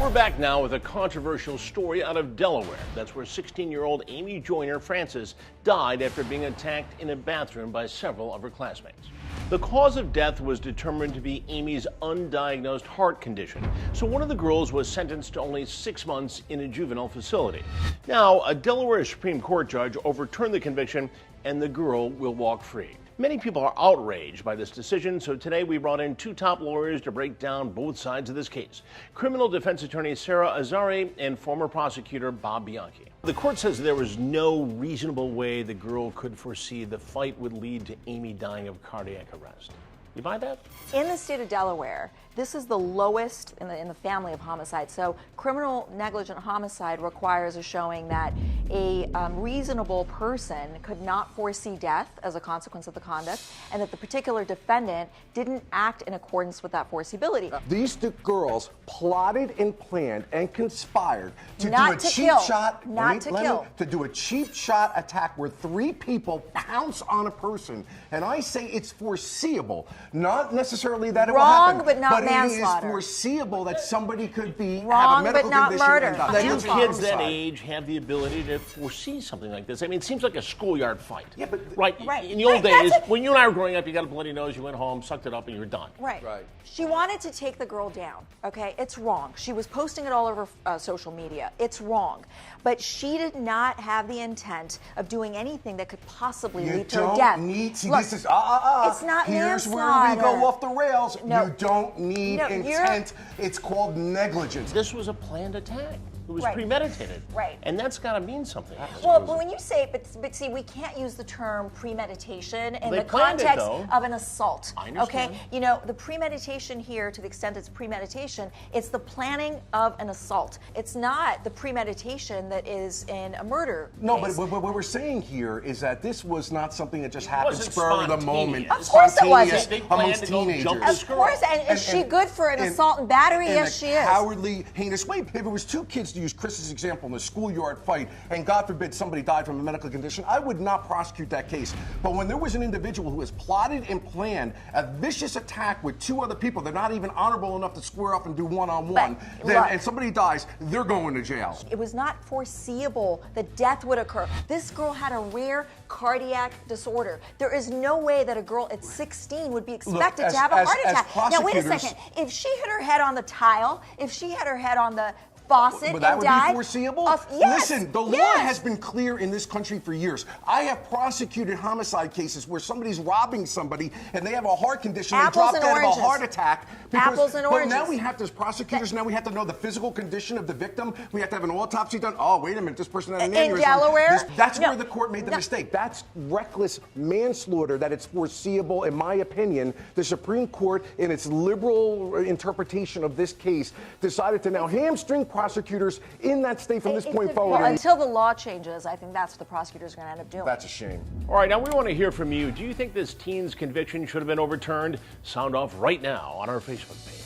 We're back now with a controversial story out of Delaware. That's where 16-year-old Amy Joyner Francis died after being attacked in a bathroom by several of her classmates. The cause of death was determined to be Amy's undiagnosed heart condition, so one of the girls was sentenced to only 6 months in a juvenile facility. Now, a Delaware Supreme Court judge overturned the conviction, and the girl will walk free. Many people are outraged by this decision, so today we brought in two top lawyers to break down both sides of this case. Criminal defense attorney Sarah Azari and former prosecutor Bob Bianchi. The court says there was no reasonable way the girl could foresee the fight would lead to Amy dying of cardiac arrest. You buy that? In the state of Delaware, this is the lowest in the family of homicide. So criminal negligent homicide requires a showing that a reasonable person could not foresee death as a consequence of the conduct, and that the particular defendant didn't act in accordance with that foreseeability. These two girls plotted and planned and conspired to do a cheap shot attack where 3 people pounce on a person, and I say it's foreseeable. Not necessarily that it will happen, but not manslaughter. It is foreseable that somebody could be wrong, have a medical but not condition murder. and die. Do kids that age have the ability to foresee something like this? I mean, it seems like a schoolyard fight. Yeah, but right. In the old days, when you and I were growing up, you got a bloody nose, you went home, sucked it up, and you were done. Right. She wanted to take the girl down. Okay, it's wrong. She was posting it all over social media. It's wrong, but she did not have the intent of doing anything that could possibly lead to her death. Look, this is it's not Here's manslaughter. Where we go off the rails. No. You don't need intent. It's called negligence. This was a planned attack. It was premeditated. Right. And that's got to mean something. Well, but when you say, but see, we can't use the term premeditation in the context of an assault. I understand. Okay? You know, the premeditation here, to the extent it's premeditation, it's the planning of an assault. It's not the premeditation that is in a murder case. But what we're saying here is that this was not something that just happened spur of the moment. Of course it wasn't. Amongst teenagers. Of course, and is she good for an assault and battery? Yes, she is. Cowardly, heinous way. If it was 2 kids, to use Chris's example, in a schoolyard fight, and God forbid somebody died from a medical condition, I would not prosecute that case. But when there was an individual who has plotted and planned a vicious attack with 2 other people, they're not even honorable enough to square up and do one-on-one, and somebody dies, they're going to jail. It was not foreseeable that death would occur. This girl had a rare cardiac disorder. There is no way that a girl at 16 would be expected to have a heart attack. Now, wait a second. If she hit her head on the tile, if she hit her head on the faucet and died. Would that be foreseeable? Yes. Listen, the law has been clear in this country for years. I have prosecuted homicide cases where somebody's robbing somebody and they have a heart condition and drop dead of a heart attack. Apples and oranges. But now we have to, as prosecutors, now we have to know the physical condition of the victim. We have to have an autopsy done. Oh, wait a minute, this person had an aneurysm. In Delaware? That's where the court made the mistake. That's reckless manslaughter, that it's foreseeable, in my opinion. The Supreme Court, in its liberal interpretation of this case, decided to now hamstring prosecutors in that state from this point forward. Well, until the law changes, I think that's what the prosecutors are going to end up doing. That's a shame. All right, now we want to hear from you. Do you think this teen's conviction should have been overturned? Sound off right now on our Facebook page.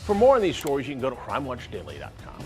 For more on these stories, you can go to crimewatchdaily.com.